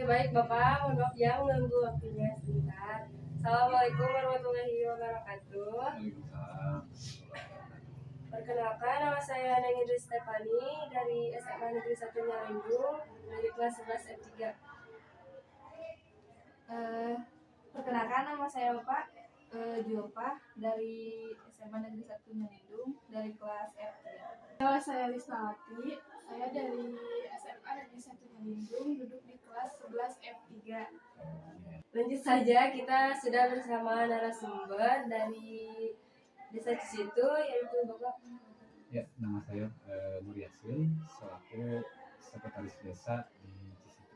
baik Bapak, mohon maaf ya mengganggu waktunya sebentar. Assalamualaikum warahmatullahi wabarakatuh. Waalaikumsalam. Perkenalkan, nama saya Nengidri Stefani dari SMA Negeri 1 Nyarendung dari kelas 11 F3. Perkenalkan, nama saya Bapak Jopa dari SMA Negeri 1 Nyarendung dari kelas F3. Nama saya Lisnawati, saya dari SMA Negeri 1 Nyarendung, duduk di kelas 11 F3. Lanjut saja, kita sudah bersama narasumber dari Desa Cisitu, yaitu Bapak. Ya, nama saya Nur Yasin, selaku sekretaris desa di Cisitu.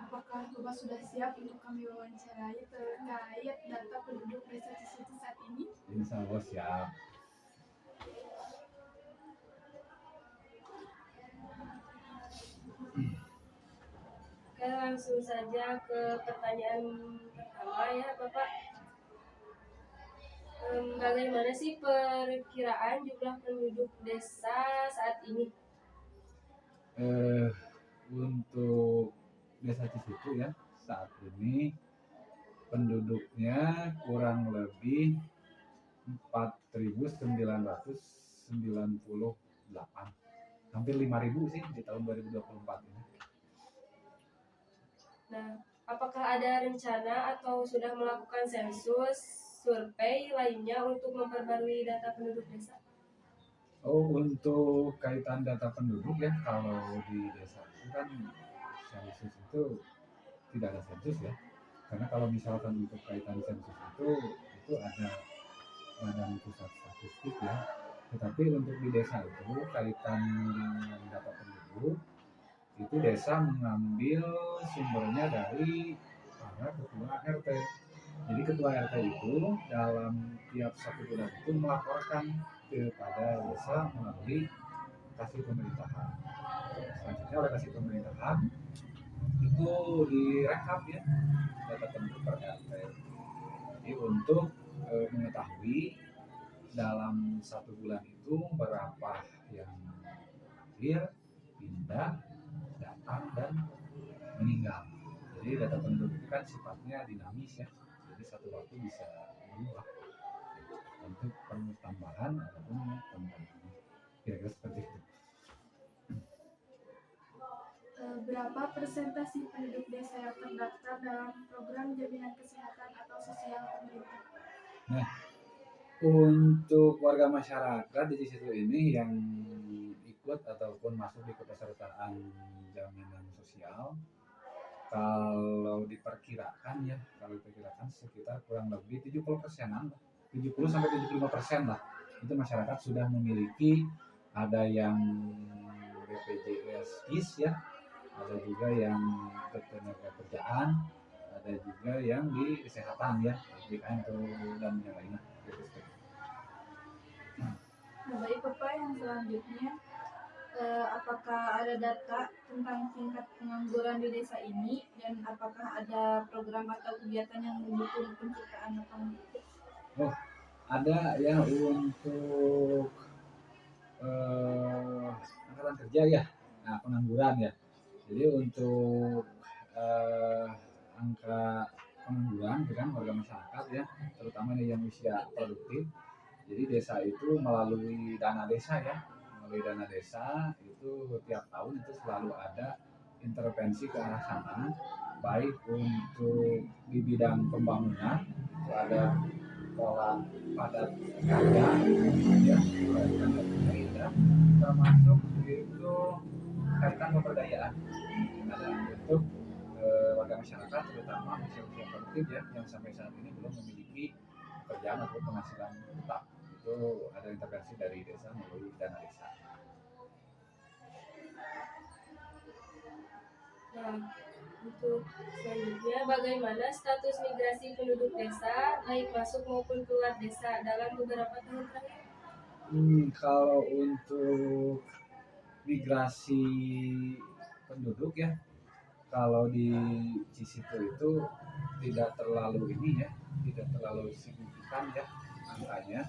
Apakah Bapak sudah siap untuk kami wawancarai terkait data penduduk Desa Cisitu saat ini? Insya Allah siap. Oke, langsung saja ke pertanyaan pertama ya Bapak. Bagaimana sih perkiraan jumlah penduduk desa saat ini? Untuk desa Cisitu ya, saat ini penduduknya kurang lebih 4.998, hampir 5.000 sih di tahun 2024 ini. Nah, apakah ada rencana atau sudah melakukan sensus, survei lainnya untuk memperbarui data penduduk desa? Oh, untuk kaitan data penduduk ya, kalau di desa itu kan sensus itu tidak ada sensus ya, karena kalau misalkan untuk kaitan sensus itu ada Badan Pusat Statistik ya, tetapi untuk di desa itu kaitan dengan data penduduk itu desa mengambil sumbernya dari para ketua RT. Jadi ketua RT itu dalam tiap 1 bulan itu melaporkan kepada desa melalui kasih pemerintahan. Selanjutnya oleh kasih pemerintahan itu direkap ya data penduduk per RT. Jadi untuk mengetahui dalam 1 bulan itu berapa yang lahir, pindah, datang, dan meninggal. Jadi data penduduk itu kan sifatnya dinamis ya, jadi satu waktu bisa berubah untuk penambahan ataupun pengurangan, kira-kira seperti itu. Berapa persentase penduduk desa yang terdaftar dalam program jaminan kesehatan atau sosial pemerintah? Nah, untuk warga masyarakat di situ ini yang ikut ataupun masuk di kepesertaan jaminan sosial, kalau diperkirakan sekitar kurang lebih 70%-an, 70-75% lah, itu masyarakat sudah memiliki, ada yang BPJS KIS ya, ada juga yang ketenaga kerjaan, ada juga yang di kesehatan ya, JKN dan yang lainnya. Nah, baik Bapak, yang selanjutnya, apakah ada data tentang tingkat pengangguran di desa ini, dan apakah ada program atau kegiatan yang mendukung penciptaan lapangan kerja? Oh, ada ya untuk angkatan kerja ya, nah pengangguran ya. Jadi untuk angka pengangguran dengan warga masyarakat ya, terutama yang usia produktif. Jadi desa itu melalui dana desa ya, itu tiap tahun itu selalu ada intervensi ke arah sana, baik untuk di bidang pembangunan, itu ada pola padat karya ya, termasuk itu kaitan pemberdayaan, ada untuk warga masyarakat terutama usia produktif ya, yang sampai saat ini belum memiliki pekerjaan atau penghasilan tetap, itu ada intervensi dari desa melalui dana desa. Nah, untuk selanjutnya, bagaimana status migrasi penduduk desa, baik masuk maupun keluar desa dalam beberapa tahun terakhir? Kalau untuk migrasi penduduk ya, kalau di Cisitu itu tidak terlalu signifikan ya angkanya.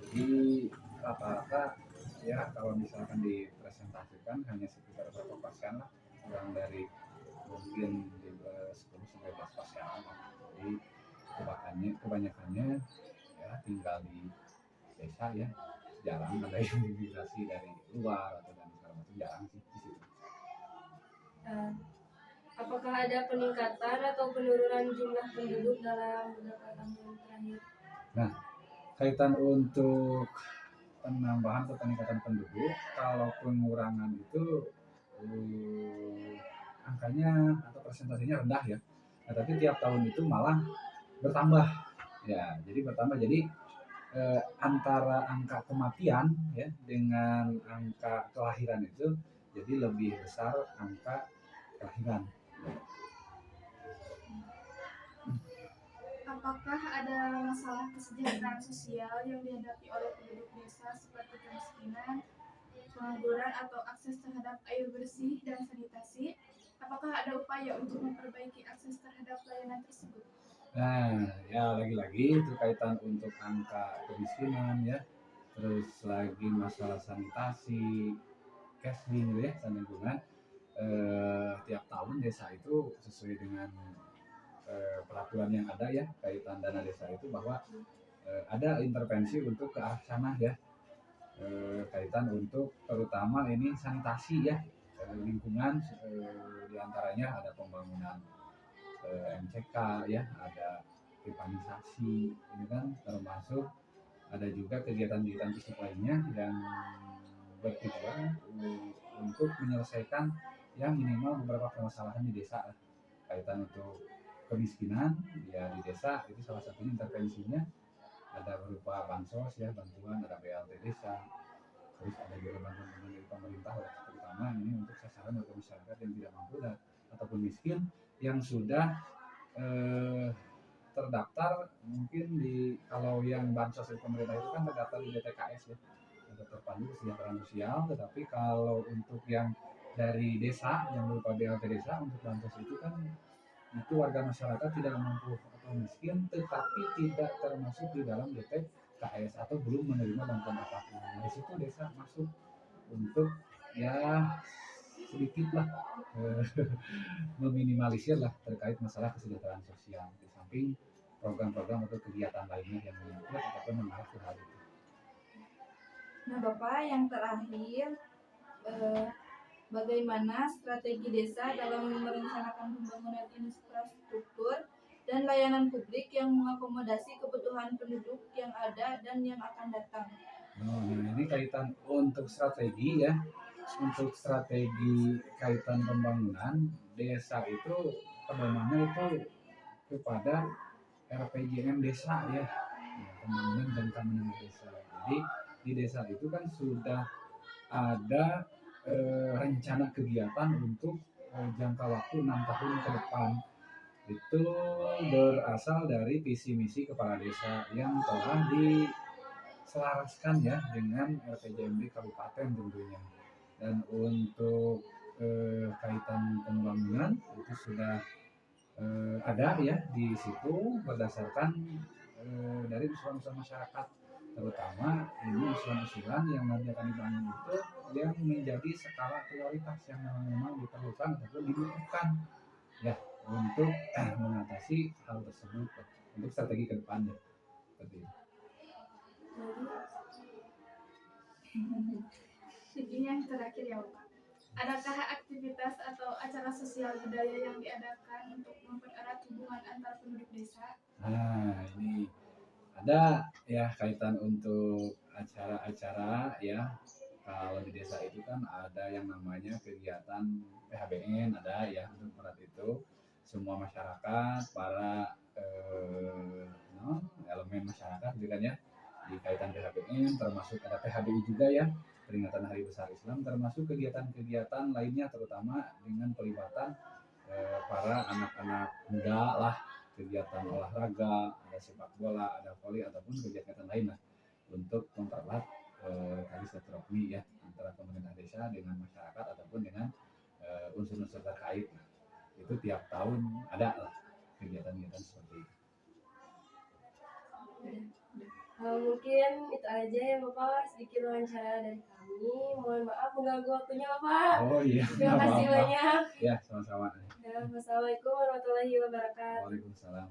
Jadi rata-rata ya kalau misalkan dipresentasikan hanya sekitar berapa persen lah, kurang dari mungkin 10 sampai 12%. Jadi kebanyakannya ya tinggal di desa ya, jarang ada yang migrasi dari luar atau dari segala macam, jarang sih di situ. Eh, apakah ada peningkatan atau penurunan jumlah penduduk dalam beberapa tahun terakhir? Nah, kaitan untuk penambahan atau peningkatan penduduk, kalau pengurangan itu angkanya atau persentasenya rendah ya. Nah, tapi tiap tahun itu malah bertambah ya. Jadi bertambah, jadi antara angka kematian ya dengan angka kelahiran itu jadi lebih besar angka kelahiran. Apakah ada masalah kesejahteraan sosial yang dihadapi oleh penduduk desa seperti kemiskinan, pengangguran atau akses terhadap air bersih dan sanitasi? Apakah ada upaya untuk memperbaiki akses terhadap layanan tersebut? Nah, ya lagi-lagi itu kaitan untuk angka kemiskinan ya, terus lagi masalah sanitasi, casing gitu ya, dan lingkungan. Tiap tahun desa itu sesuai dengan peraturan yang ada ya, kaitan dana desa itu bahwa ada intervensi untuk ke arah sana ya, kaitan untuk terutama ini sanitasi ya, lingkungan, diantaranya ada pembangunan MCK ya, ada pipanisasi, ini kan termasuk ada juga kegiatan-kegiatan fisik lainnya yang bertujuan untuk menyelesaikan yang minimal beberapa permasalahan di desa, kaitan untuk kemiskinan ya di desa itu salah satunya intervensinya ada berupa bansos ya, bantuan, ada BLT desa, terus ada juga bantuan dari pemerintah terutama ini untuk sasaran untuk masyarakat yang tidak mampu ataupun miskin yang sudah terdaftar mungkin di, kalau yang bansos dari pemerintah itu kan terdaftar di DTKS ya, terpadu kesejahteraan sosial, tetapi kalau untuk yang dari desa yang berupa BLT desa untuk bansos itu kan itu warga masyarakat tidak mampu atau miskin tetapi tidak termasuk di dalam DTKS atau belum menerima bantuan apapun. Nah, di situ desa masuk untuk ya sedikit lah meminimalisir lah terkait masalah kesejahteraan sosial di samping program-program atau kegiatan lainnya yang menyangkut ataupun mengarah ke hal itu. Nah, Bapak, yang terakhir, bagaimana strategi desa dalam merencanakan pembangunan infrastruktur dan layanan publik yang mengakomodasi kebutuhan penduduk yang ada dan yang akan datang? Nah, ini kaitan untuk strategi ya. Untuk strategi kaitan pembangunan desa itu pedomannya itu kepada RPJM desa ya, pembangunan jangka menengah desa. Jadi di desa itu kan sudah ada rencana kegiatan untuk jangka waktu 6 tahun ke depan. Itu berasal dari visi misi kepala desa yang telah diselaraskan ya dengan RPJMD kabupaten tentunya. Dan untuk kaitan pembangunan itu sudah ada ya di situ berdasarkan dari usulan-usulan masyarakat, terutama ini usulan-usulan yang nanti akan dibangun itu yang menjadi skala prioritas yang memang diperlukan ataupun dibutuhkan ya untuk mengatasi hal tersebut untuk strategi ke depannya seperti itu. Ini yang terakhir ya, Bapak. Adakah aktivitas atau acara sosial budaya yang diadakan untuk mempererat hubungan antar penduduk desa? Nah, ini ada ya kaitan untuk acara-acara ya. Kalau di desa itu kan ada yang namanya kegiatan PHBN, ada ya untuk merat itu semua masyarakat, para elemen masyarakat gitu kan ya di kaitan PHBN, termasuk ada PHBI juga ya, peringatan Hari Besar Islam, termasuk kegiatan-kegiatan lainnya terutama dengan pelibatan para anak-anak muda lah, kegiatan olahraga, ada sepak bola, ada voli ataupun kegiatan lain lah untuk mempererat tali silaturahmi ya antara pemerintah desa dengan masyarakat ataupun dengan unsur-unsur terkait. Itu tiap tahun ada lah kegiatan-kegiatan seperti itu. Mungkin itu aja ya Bapak, sedikit wawancara dari kami. Mohon maaf mengganggu waktunya Bapak. Oh iya, Terima nggak kasih apa-apa. banyak. Ya, sama-sama. Ya, wassalamualaikum warahmatullahi wabarakatuh. Waalaikumsalam.